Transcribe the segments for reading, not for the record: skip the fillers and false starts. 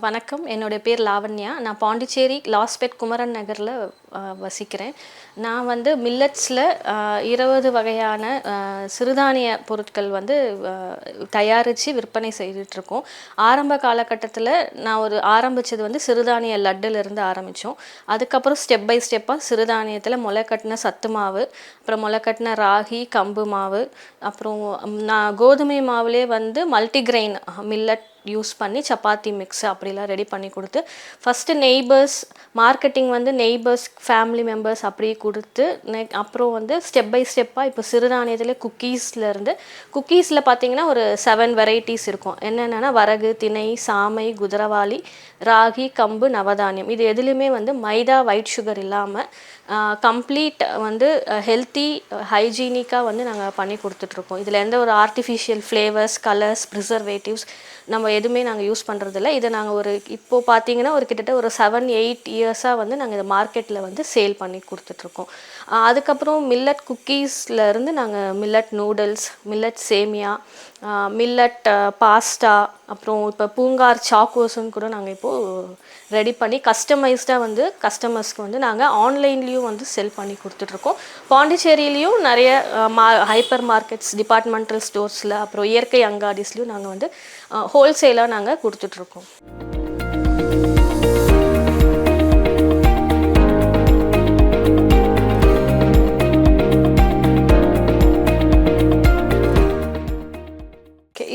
வணக்கம். என்னுடைய பேர் லாவண்யா. நான் பாண்டிச்சேரி லாஸ்பேட் குமரன் நகரில் வசிக்கிறேன். நான் வந்து மில்லட்ஸில் 20 வகையான சிறுதானிய பொருட்கள் வந்து தயாரித்து விற்பனை செய்துட்ருக்கோம். ஆரம்ப காலகட்டத்தில் நான் ஆரம்பித்தது வந்து சிறுதானிய லட்டுலேருந்து ஆரம்பித்தோம். அதுக்கப்புறம் ஸ்டெப் பை ஸ்டெப்பாக சிறுதானியத்தில் முளைக்கட்டின சத்து மாவு, அப்புறம் முளைக்கட்டின ராகி, கம்பு மாவு, அப்புறம் நான் கோதுமை மாவுலேயே வந்து மல்டிக்ரெயின் மில்லட் யூஸ் பண்ணி சப்பாத்தி மிக்ஸ் அப்படிலாம் ரெடி பண்ணி கொடுத்து ஃபஸ்ட்டு நெய்பர்ஸ் மார்க்கெட்டிங் வந்து நெய்பர்ஸ் ஃபேமிலி மெம்பர்ஸ் அப்படி கொடுத்து அப்புறம் வந்து ஸ்டெப் பை ஸ்டெப்பாக இப்போ சிறுதானியத்தில் குக்கீஸில் பார்த்தீங்கன்னா ஒரு 7 வெரைட்டிஸ் இருக்கும். என்னென்னா வரகு, திணை, சாமை, குதிரவாளி, ராகி, கம்பு, நவதானியம். இது எதுலேயுமே வந்து மைதா, ஒயிட் சுகர் இல்லாமல் கம்ப்ளீட் வந்து ஹெல்த்தி ஹைஜீனிக்காக வந்து நாங்கள் பண்ணி கொடுத்துட்ருக்கோம். இதில் எந்த ஒரு ஆர்டிஃபிஷியல் ஃப்ளேவர்ஸ், கலர்ஸ், ப்ரிசர்வேட்டிவ்ஸ் நம்ம எதுவுமே நாங்கள் யூஸ் பண்ணுறதில்ல. இதை நாங்கள் இப்போது பார்த்தீங்கன்னா கிட்டத்தட்ட ஒரு 7-8 இயர்ஸாக வந்து நாங்கள் இதை மார்க்கெட்டில் வந்து சேல் பண்ணி கொடுத்துட்ருக்கோம். அதுக்கப்புறம் மில்லட் குக்கீஸ்லேருந்து நாங்கள் மில்லட் நூடுல்ஸ், மில்லட் சேமியா, மில்லட் பாஸ்தா, அப்புறம் இப்போ பூங்கார் சாக்கோஸுன்னு கூட நாங்கள் இப்போது ரெடி பண்ணி கஸ்டமைஸ்டாக வந்து கஸ்டமர்ஸ்க்கு வந்து நாங்கள் ஆன்லைன்லேயும் வந்து செல் பண்ணி கொடுத்துட்ருக்கோம். பாண்டிச்சேரியிலையும் நிறைய ஹைப்பர் மார்க்கெட்ஸ், டிபார்ட்மெண்டல் ஸ்டோர்ஸில், அப்புறம் இயற்கை அங்காடிஸ்லையும் நாங்கள் வந்து ஹோல்சேலாக நாங்கள் கொடுத்துட்ருக்கோம்.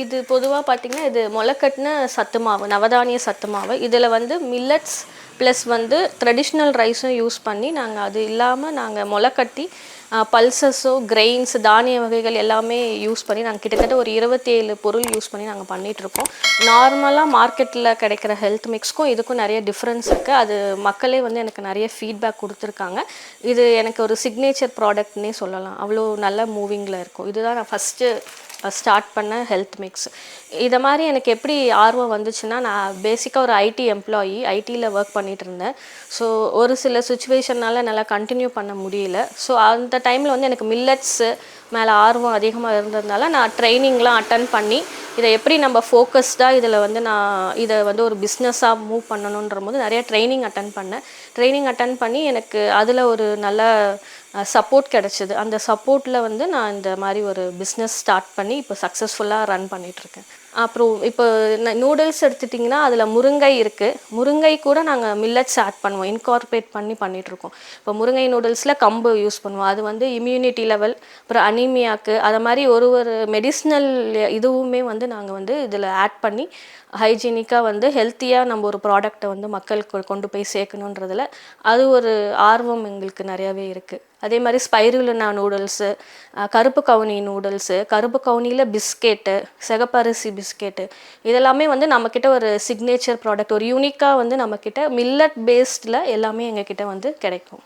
இது பொதுவாக பார்த்திங்கன்னா இது முளைக்கட்டின சத்து மாவு, நவதானிய சத்து மாவு. இதில் வந்து மில்லட்ஸ் ப்ளஸ் வந்து ட்ரெடிஷ்னல் ரைஸும் யூஸ் பண்ணி நாங்கள் அது இல்லாமல் நாங்கள் முளைக்கட்டி பல்சஸோ, கிரெயின்ஸ், தானிய வகைகள் எல்லாமே யூஸ் பண்ணி நாங்கள் கிட்டத்தட்ட ஒரு 27 பொருள் யூஸ் பண்ணி நாங்கள் பண்ணிகிட்ருக்கோம். நார்மலாக மார்க்கெட்டில் கிடைக்கிற ஹெல்த் மிக்ஸ்க்கும் இதுக்கும் நிறைய டிஃப்ரென்ஸ் இருக்குது. அது மக்களே வந்து எனக்கு நிறைய ஃபீட்பேக் கொடுத்துருக்காங்க. இது எனக்கு ஒரு சிக்னேச்சர் ப்ராடக்ட்னே சொல்லலாம். அவ்வளோ நல்ல மூவிங்கில் இருக்கும். இதுதான் நான் ஃபஸ்ட்டு ஸ்டார்ட் பண்ண ஹெல்த் மிக்ஸ். இதை மாதிரி எனக்கு எப்படி ஆர்வம் வந்துச்சுன்னா, நான் பேசிக்காக ஒரு ஐடியில் ஒர்க் பண்ணிகிட்டு இருந்தேன். ஸோ ஒரு சில சுச்சுவேஷனால் என்னால் கண்டினியூ பண்ண முடியல. ஸோ அந்த டைமில் வந்து எனக்கு மில்லட்ஸு மேலே ஆர்வம் அதிகமாக இருந்ததுனால நான் ட்ரைனிங்லாம் அட்டன் பண்ணி இதை எப்படி நம்ம ஃபோக்கஸ்டாக இதில் வந்து நான் இதை வந்து ஒரு பிஸ்னஸாக மூவ் பண்ணணுன்ற போது நிறைய ட்ரைனிங் அட்டன் பண்ணி எனக்கு அதில் ஒரு நல்ல சப்போர்ட் கிடச்சிது. அந்த சப்போர்ட்டில் வந்து நான் இந்த மாதிரி ஒரு பிஸ்னஸ் ஸ்டார்ட் பண்ணி இப்போ சக்ஸஸ்ஃபுல்லாக ரன் பண்ணிகிட்ருக்கேன். அப்புறம் இப்போ நூடுல்ஸ் எடுத்துட்டிங்கன்னா அதில் முருங்கை இருக்குது. முருங்கை கூட நாங்கள் மில்லட்ஸ் ஆட் பண்ணுவோம், இன்கார்பரேட் பண்ணிகிட்ருக்கோம். இப்போ முருங்கை நூடுல்ஸில் கம்பு யூஸ் பண்ணுவோம். அது வந்து இம்யூனிட்டி லெவல், அப்புறம் அனீமியாவுக்கு, அதை மாதிரி ஒரு மெடிசினல் இதுவுமே வந்து நாங்கள் வந்து இதில் ஆட் பண்ணி ஹைஜீனிக்காக வந்து ஹெல்த்தியாக நம்ம ஒரு ப்ராடக்டை வந்து மக்களுக்கு கொண்டு போய் சேர்க்கணுன்றதில் அது ஒரு ஆர்வம் எங்களுக்கு நிறையாவே இருக்குது. அதே மாதிரி ஸ்பைருலினா நூடுல்ஸு, கருப்பு கவுனி நூடுல்ஸு, கருப்பு கவுனியில் பிஸ்கெட்டு, சிகப்பரிசி பிஸ்கெட்டு, இதெல்லாமே வந்து நம்மக்கிட்ட ஒரு சிக்னேச்சர் ப்ராடக்ட், ஒரு யூனிக்காக வந்து நம்மக்கிட்ட மில்லட் பேஸ்டில் எல்லாமே எங்கக்கிட்ட வந்து கிடைக்கும்.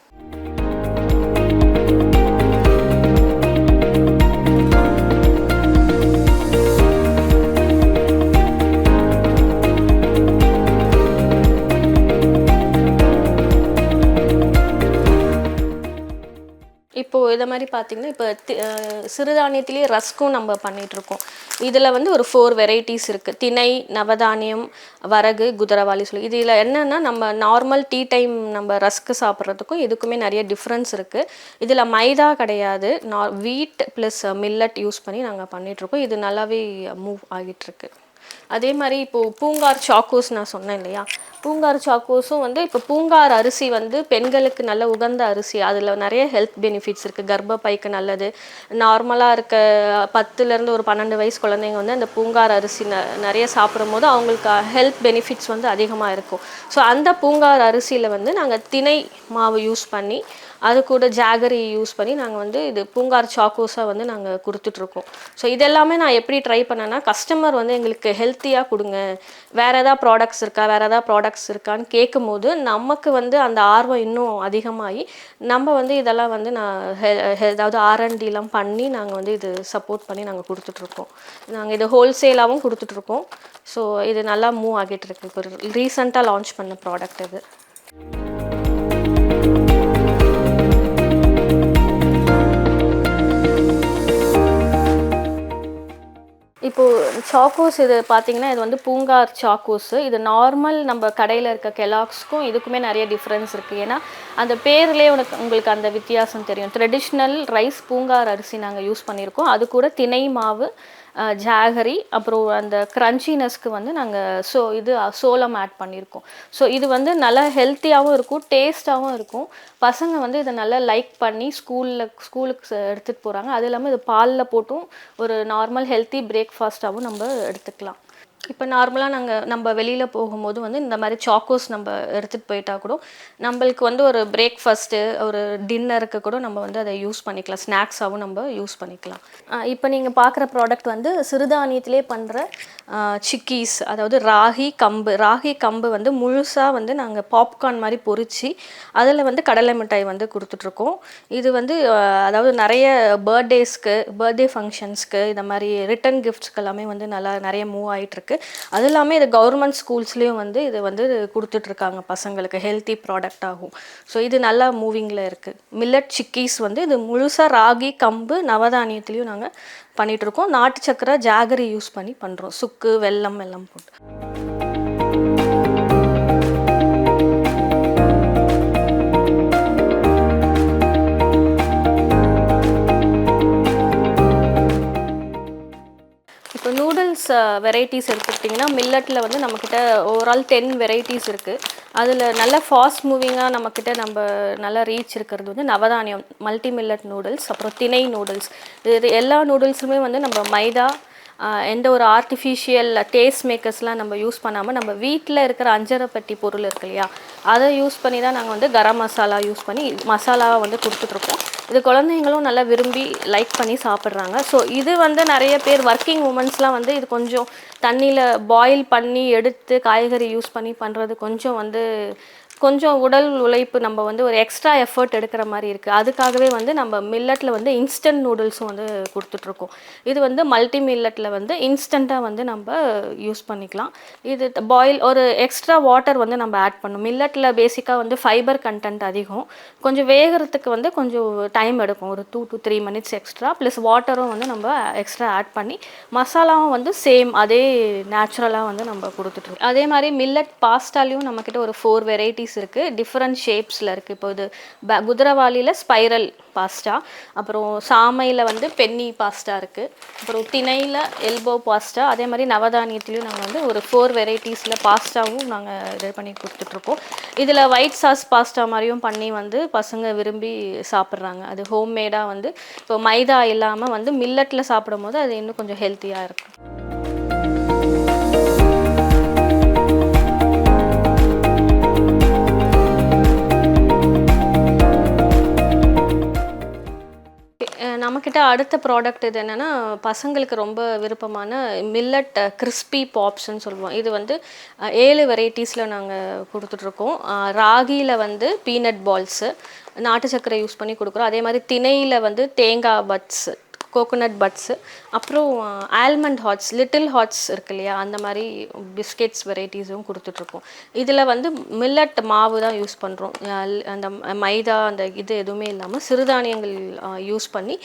இப்போது இதை மாதிரி பார்த்திங்கன்னா இப்போ சிறுதானியத்திலேயே ரஸ்க்கும் நம்ம பண்ணிகிட்ருக்கோம். இதில் வந்து ஒரு 4 வெரைட்டிஸ் இருக்குது. திணை, நவதானியம், வரகு, குதிரவாளி சொல்லி. இதில் என்னென்னா நம்ம நார்மல் டீ டைம் நம்ம ரஸ்க்கு சாப்பிட்றதுக்கும் இதுக்குமே நிறைய டிஃப்ரென்ஸ் இருக்குது. இதில் மைதா கிடையாது, வீட் ப்ளஸ் மில்லட் யூஸ் பண்ணி நாங்கள் பண்ணிகிட்ருக்கோம். இது நல்லாவே மூவ் ஆகிட்டுருக்கு. அதே மாதிரி இப்போது பூங்கார் சாக்கோஸ் நான் சொன்னேன் இல்லையா, பூங்கார் சாக்கோஸும் வந்து இப்போ பூங்கார் அரிசி வந்து பெண்களுக்கு நல்ல உகந்த அரிசி. அதில் நிறைய ஹெல்த் பெனிஃபிட்ஸ் இருக்குது. கர்ப்பப்பைக்கு நல்லது. நார்மலாக இருக்க 10லேருந்து ஒரு 12 வயசு குழந்தைங்க வந்து அந்த பூங்கார் அரிசி நிறைய சாப்பிடும் போது அவங்களுக்கு ஹெல்த் பெனிஃபிட்ஸ் வந்து அதிகமாக இருக்கும். ஸோ அந்த பூங்கார் அரிசியில் வந்து நாங்கள் திணை மாவு யூஸ் பண்ணி அது கூட ஜாகரி யூஸ் பண்ணி நாங்கள் வந்து இது பூங்கார் சாக்கோஸாக வந்து நாங்கள் கொடுத்துட்ருக்கோம். ஸோ இதெல்லாமே நான் எப்படி ட்ரை பண்ணேன்னா, கஸ்டமர் வந்து எங்களுக்கு ஹெல்த்தியாக கொடுங்க, வேறு எதாவது ப்ராடக்ட்ஸ் இருக்கான்னு கேட்கும்போது நமக்கு வந்து அந்த ஆர்வம் இன்னும் அதிகமாகி நம்ம வந்து இதெல்லாம் வந்து நான் ஏதாவது R&Dலாம் பண்ணி நாங்கள் வந்து இது சப்போர்ட் பண்ணி நாங்கள் கொடுத்துட்ருக்கோம். நாங்கள் இது ஹோல்சேலாகவும் கொடுத்துட்ருக்கோம். ஸோ இது நல்லா மூவ் ஆகிட்டுருக்கு. இப்போ ரீசெண்டாக லான்ச் பண்ண ப்ராடக்ட் இது. இப்போது சாக்கோஸ் இது பார்த்தீங்கன்னா இது வந்து பூங்கார் சாக்கோஸு. இது நார்மல் நம்ம கடையில் இருக்க கெலாக்ஸ்க்கும் இதுக்குமே நிறைய டிஃப்ரென்ஸ் இருக்குது. ஏன்னா அந்த பேர்லேயே உங்களுக்கு அந்த வித்தியாசம் தெரியும். ட்ரெடிஷ்னல் ரைஸ் பூங்கார் அரிசி நாங்கள் யூஸ் பண்ணியிருக்கோம். அது கூட திணை மாவு, ஜாகரி, அப்புறம் அந்த க்ரன்ச்சினஸ்க்கு வந்து நாங்கள் இது சோளம் ஆட் பண்ணியிருக்கோம். ஸோ இது வந்து நல்லா ஹெல்த்தியாகவும் இருக்கும், டேஸ்ட்டாகவும் இருக்கும். பசங்க வந்து இதை நல்லா லைக் பண்ணி ஸ்கூலுக்கு எடுத்துகிட்டு போகிறாங்க. அது இல்லாமல் இது பாலில் போட்டும் ஒரு நார்மல் ஹெல்த்தி பிரேக்ஃபாஸ்ட்டாகவும் நம்ம எடுத்துக்கலாம். இப்போ நார்மலாக நம்ம வெளியில் போகும்போது வந்து இந்த மாதிரி சாக்கோஸ் நம்ம எடுத்துகிட்டு போயிட்டா கூட நம்மளுக்கு வந்து ஒரு பிரேக்ஃபாஸ்ட்டு, ஒரு டின்னருக்கு கூட நம்ம வந்து அதை யூஸ் பண்ணிக்கலாம். ஸ்நாக்ஸாகவும் நம்ம யூஸ் பண்ணிக்கலாம். இப்போ நீங்கள் பார்க்குற ப்ராடக்ட் வந்து சிறுதானியத்திலே பண்ணுற சிக்கீஸ், அதாவது ராகி கம்பு வந்து முழுசாக வந்து நாங்கள் பாப்கார்ன் மாதிரி பொரித்து அதில் வந்து கடலை மிட்டாய் வந்து கொடுத்துட்ருக்கோம். இது வந்து அதாவது நிறைய பர்த்டே ஃபங்க்ஷன்ஸ்க்கு, இந்த மாதிரி ரிட்டன் கிஃப்ட்ஸ்க்கு எல்லாமே வந்து நிறைய மூவ் ஆகிட்டுருக்கு. அது இல்லாமல் இது கவர்மெண்ட் ஸ்கூல்ஸ்லேயும் வந்து இது வந்து கொடுத்துட்ருக்காங்க பசங்களுக்கு, ஹெல்த்தி ப்ராடக்ட் ஆகும். ஸோ இது நல்லா மூவிங்கில் இருக்குது. மில்லட் சிக்கீஸ் வந்து இது முழுசாக ராகி கம்பு நவதானியத்துலேயும் நாங்கள் பண்ணிகிட்ருக்கோம். நாட்டு சக்கரை ஜாகரி யூஸ் பண்ணி பண்ணுறோம், சுக்கு வெல்லம் எல்லாம் போட்டு. இப்போ நூடுல்ஸ் வெரைட்டிஸ் எடுத்துக்கிட்டிங்கன்னா மில்லட்டில் வந்து நம்மக்கிட்ட ஓவரால் 10 வெரைட்டிஸ் இருக்குது. அதில் நல்ல ஃபாஸ்ட் மூவிங்காக நம்மக்கிட்ட நல்லா ரீச் இருக்கிறது வந்து நவதானியம் மல்டி மில்லட் நூடுல்ஸ், அப்புறம் திணை நூடுல்ஸ். இது எல்லா நூடுல்ஸுமே வந்து நம்ம மைதா, எந்த ஒரு ஆர்டிஃபிஷியல் டேஸ்ட் மேக்கர்ஸ்லாம் நம்ம யூஸ் பண்ணாமல் நம்ம வீட்டில் இருக்கிற அஞ்சரைப்பட்டி பொருள் இருக்கு இல்லையா, அதை யூஸ் பண்ணி தான் நாங்கள் வந்து கரம் மசாலா யூஸ் பண்ணி மசாலாவை வந்து கொடுத்துட்ருக்கோம். இது குழந்தைங்களும் நல்லா விரும்பி லைக் பண்ணி சாப்பிட்றாங்க. ஸோ இது வந்து நிறைய பேர் ஒர்க்கிங் உமன்ஸ்லாம் வந்து இது கொஞ்சம் தண்ணியில் பாயில் பண்ணி எடுத்து காய்கறி யூஸ் பண்ணி பண்ணுறது கொஞ்சம் உடல் உழைப்பு, நம்ம வந்து ஒரு எக்ஸ்ட்ரா எஃபர்ட் எடுக்கிற மாதிரி இருக்குது. அதுக்காகவே வந்து நம்ம மில்லட்டில் வந்து இன்ஸ்டன்ட் நூடுல்ஸும் வந்து கொடுத்துட்ருக்கோம். இது வந்து மல்டி மில்லட்டில் வந்து இன்ஸ்டண்ட்டாக வந்து நம்ம யூஸ் பண்ணிக்கலாம். இது ஒரு எக்ஸ்ட்ரா வாட்டர் வந்து நம்ம ஆட் பண்ணணும். மில்லட்டில் பேசிக்காக வந்து ஃபைபர் கண்டென்ட் அதிகம், கொஞ்சம் வேகிறதுக்கு வந்து கொஞ்சம் டைம் எடுக்கும், ஒரு 2 to 3 minutes எக்ஸ்ட்ரா. ப்ளஸ் வாட்டரும் வந்து நம்ம எக்ஸ்ட்ரா ஆட் பண்ணி மசாலாவும் வந்து சேம் அதே நேச்சுரலாக வந்து நம்ம கொடுத்துட்ருக்கோம். அதே மாதிரி மில்லட் பாஸ்தாலையும் நம்மக்கிட்ட ஒரு 4 வெரைட்டிஸ் இருக்குது, டிஃப்ரெண்ட் ஷேப்ஸில் இருக்குது. இப்போ இது குதிரவாளியில் ஸ்பைரல் பாஸ்தா, அப்புறம் சாமையில் வந்து பென்னி பாஸ்தா இருக்குது, அப்புறம் திணையில் எல்போ பாஸ்தா. அதே மாதிரி நவதானியத்துலேயும் நாங்கள் வந்து ஒரு 4 வெரைட்டிஸில் பாஸ்தாவும் நாங்கள் இது பண்ணி கொடுத்துட்ருக்கோம். இதில் ஒயிட் சாஸ் பாஸ்தா மாதிரியும் பண்ணி வந்து பசங்க விரும்பி சாப்பிட்றாங்க. அது ஹோம்மேடாக வந்து இப்போ மைதா இல்லாமல் வந்து மில்லட்டில் சாப்பிடும் போது அது இன்னும் கொஞ்சம் ஹெல்த்தியாக இருக்கும். நம்மக்கிட்ட அடுத்த ப்ராடக்ட் இது என்னென்னா, பசங்களுக்கு ரொம்ப விருப்பமான மில்லட் கிறிஸ்பி பாப்ஸ்ன்னு சொல்லுவோம். இது வந்து 7 வெரைட்டிஸில் நாங்கள் கொடுத்துட்ருக்கோம். ராகியில் வந்து பீனட் பால்ஸு, நாட்டு சர்க்கரை யூஸ் பண்ணி கொடுக்குறோம். அதே மாதிரி திணையில் வந்து தேங்காய் பட்ஸு, கோகோனட் பட்ஸு, அப்புறம் ஆல்மண்ட் ஹாட்ஸ், லிட்டில் ஹாட்ஸ் இருக்கு இல்லையா, அந்த மாதிரி பிஸ்கெட்ஸ் வெரைட்டிஸும் கொடுத்துட்ருக்கோம். இதில் வந்து மில்லட் மாவு தான் யூஸ் பண்ணுறோம். அந்த மைதா அந்த இது எதுவுமே இல்லாமல் சிறுதானியங்கள் யூஸ் பண்ணி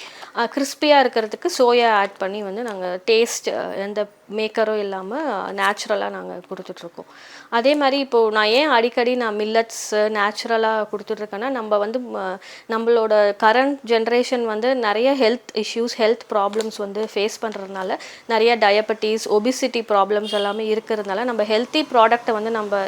கிறிஸ்பியாக இருக்கிறதுக்கு சோயா ஆட் பண்ணி வந்து நாங்கள் டேஸ்ட் எந்த மேக்கரும் இல்லாமல் நேச்சுரலாக நாங்கள் கொடுத்துட்ருக்கோம். அதே மாதிரி இப்போது நான் ஏன் அடிக்கடி மில்லட்ஸ் நேச்சுரலாக கொடுத்துட்ருக்கேன்னா, நம்ம வந்து நம்மளோட கரண்ட் ஜென்ரேஷன் வந்து நிறைய ஹெல்த் ப்ராப்ளம்ஸ் வந்து ஃபேஸ் பண்ணுறதுனால, நிறைய டயபெட்டிஸ், ஒபிசிட்டி ப்ராப்ளம்ஸ் எல்லாமே இருக்கிறதுனால நம்ம ஹெல்த்தி ப்ராடக்டை வந்து நம்ம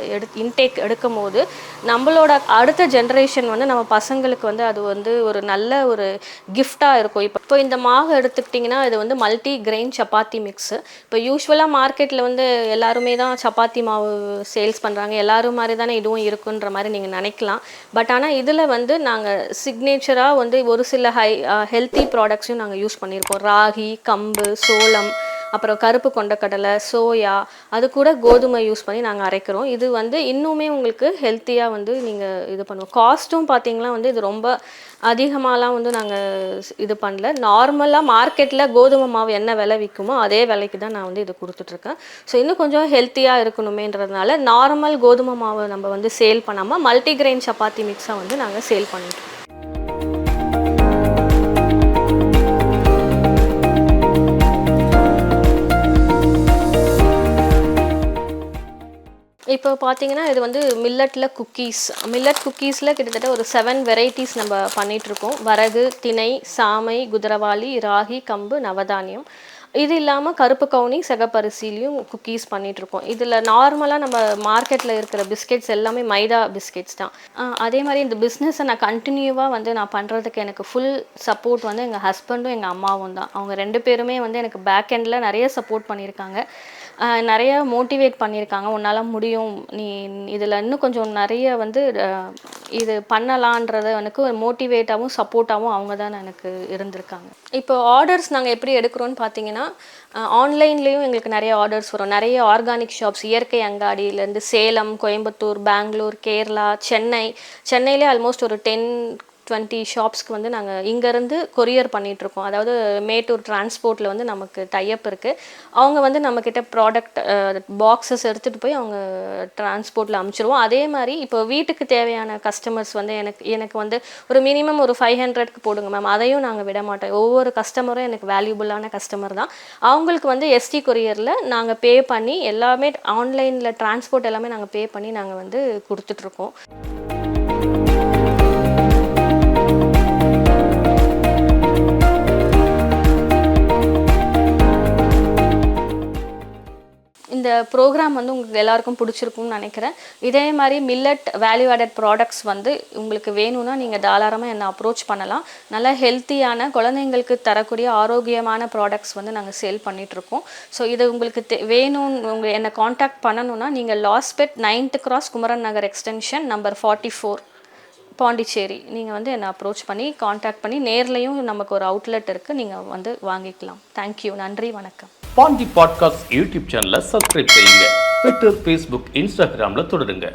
இன்டேக் எடுக்கும் போது நம்மளோட அடுத்த ஜென்ரேஷன் வந்து நம்ம பசங்களுக்கு வந்து அது வந்து ஒரு நல்ல ஒரு கிஃப்டாக இருக்கும். இப்போ இந்த மாவு எடுத்துக்கிட்டிங்கன்னா, இது வந்து மல்டி கிரெயின் சப்பாத்தி மிக்ஸு. இப்போ யூஸ்வலாக மார்க்கெட்டில் வந்து எல்லாருமே தான் சப்பாத்தி மாவு சேல்ஸ் பண்ணுறாங்க, எல்லோரும் மாதிரி தானே இதுவும் இருக்குன்ற மாதிரி நீங்கள் நினைக்கலாம். பட் ஆனால் இதில் வந்து நாங்கள் சிக்னேச்சராக வந்து ஒரு சில ஹெல்த்தி ப்ராடக்ட்ஸையும் நாங்கள் யூஸ் பண்ணியிருக்கோம். ராகி, கம்பு, சோளம், அப்புறம் கருப்பு கொண்டக்கடலை, சோயா, அது கூட கோதுமை யூஸ் பண்ணி நாங்கள் அரைக்கிறோம். இது வந்து இன்னுமே உங்களுக்கு ஹெல்த்தியாக வந்து நீங்கள் இது பண்ணுவோம். காஸ்ட்டும் பார்த்திங்கன்னா வந்து இது ரொம்ப அதிகமாகலாம் வந்து நாங்கள் இது பண்ணல. நார்மலாக மார்க்கெட்டில் கோதுமை மாவு என்ன விலை விற்குமோ அதே விலைக்கு தான் நான் வந்து இது கொடுத்துட்ருக்கேன். ஸோ இன்னும் கொஞ்சம் ஹெல்த்தியாக இருக்கணுமேன்றதுனால நார்மல் கோதுமை மாவு நம்ம வந்து சேல் பண்ணாமல் மல்டிகிரெயின் சப்பாத்தி மிக்ஸாக வந்து நாங்கள் சேல் பண்ணிட்டோம். இப்போ பார்த்தீங்கன்னா இது வந்து மில்லட் குக்கீஸில் கிட்டத்தட்ட ஒரு 7 வெரைட்டிஸ் நம்ம பண்ணிகிட்ருக்கோம். வரகு, திணை, சாமை, குதிரவாளி, ராகி, கம்பு, நவதானியம். இது இல்லாமல் கருப்பு கவுனி, சிகப்பரிசிலையும் குக்கீஸ் பண்ணிகிட்ருக்கோம். இதில் நார்மலாக நம்ம மார்க்கெட்டில் இருக்கிற பிஸ்கெட்ஸ் எல்லாமே மைதா பிஸ்கெட்ஸ் தான். அதே மாதிரி இந்த பிஸ்னஸை நான் கண்டினியூவாக வந்து நான் பண்ணுறதுக்கு எனக்கு ஃபுல் சப்போர்ட் வந்து எங்கள் ஹஸ்பண்டும் எங்கள் அம்மாவும் தான். அவங்க 2 பேருமே வந்து எனக்கு பேக் எண்டில் நிறைய சப்போர்ட் பண்ணியிருக்காங்க. நிறைய மோட்டிவேட் பண்ணியிருக்காங்க. உன்னால் முடியும், நீ இதில் இன்னும் கொஞ்சம் நிறைய வந்து இது பண்ணலான்றத எனக்கு மோட்டிவேட்டாகவும் சப்போர்ட்டாகவும் அவங்க தான் எனக்கு இருந்திருக்காங்க. இப்போ ஆர்டர்ஸ் நாங்கள் எப்படி எடுக்கிறோன்னு பார்த்தீங்கன்னா, ஆன்லைன்லேயும் எங்களுக்கு நிறைய ஆர்டர்ஸ் வரும். நிறைய ஆர்கானிக் ஷாப்ஸ், இயற்கை அங்காடியிலேருந்து சேலம், கோயம்புத்தூர், பெங்களூர், கேரளா, சென்னையிலே ஆல்மோஸ்ட் ஒரு 10-20 ஷாப்ஸ்க்கு வந்து நாங்கள் இங்கேருந்து கொரியர் பண்ணிகிட்ருக்கோம். அதாவது மேட்டூர் டிரான்ஸ்போர்ட்டில் வந்து நமக்கு டைப் இருக்குது. அவங்க வந்து நம்மக்கிட்ட ப்ராடக்ட் பாக்ஸஸ் எடுத்துகிட்டு போய் அவங்க டிரான்ஸ்போர்ட்டில் அனுப்பிச்சிருவோம். அதே மாதிரி இப்போ வீட்டுக்கு தேவையான கஸ்டமர்ஸ் வந்து எனக்கு வந்து ஒரு மினிமம் ஒரு 500க்கு போடுங்க மேம், அதையும் நாங்கள் விட மாட்டோம். ஒவ்வொரு கஸ்டமரும் எனக்கு வேல்யூபுல்லான கஸ்டமர் தான். அவங்களுக்கு வந்து எஸ்டி கொரியரில் நாங்கள் பே பண்ணி எல்லாமே ஆன்லைனில் டிரான்ஸ்போர்ட் எல்லாமே நாங்கள் பே பண்ணி நாங்கள் வந்து கொடுத்துட்ருக்கோம். இந்த ப்ரோக்ராம் வந்து உங்களுக்கு எல்லாருக்கும் பிடிச்சிருக்கும்னு நினைக்கிறேன். இதே மாதிரி மில்லட் வேல்யூ ஆடட் ப்ராடக்ட்ஸ் வந்து உங்களுக்கு வேணும்னா நீங்கள் தாராளமாக என்னை அப்ரோச் பண்ணலாம். நல்லா ஹெல்த்தியான குழந்தைங்களுக்கு தரக்கூடிய ஆரோக்கியமான ப்ராடக்ட்ஸ் வந்து நாங்கள் சேல் பண்ணிகிட்ருக்கோம். ஸோ இது உங்களுக்கு வேணும்னு என்னை காண்டாக்ட் பண்ணணுன்னா நீங்கள் லாஸ்பெட் 9th Cross குமரன் நகர் எக்ஸ்டென்ஷன் நம்பர் 44 பாண்டிச்சேரி நீங்கள் வந்து என்னை அப்ரோச் பண்ணி காண்டாக்ட் பண்ணி நேர்லேயும் நமக்கு ஒரு அவுட்லெட் இருக்குது, நீங்கள் வந்து வாங்கிக்கலாம். தேங்க்யூ, நன்றி, வணக்கம். பாண்டி பாட்காஸ்ட் யூடியூப் சேனலை சப்ஸ்கிரைப் செய்யுங்க. ட்விட்டர், ஃபேஸ்புக், இன்ஸ்டாகிராமில் தொடருங்க.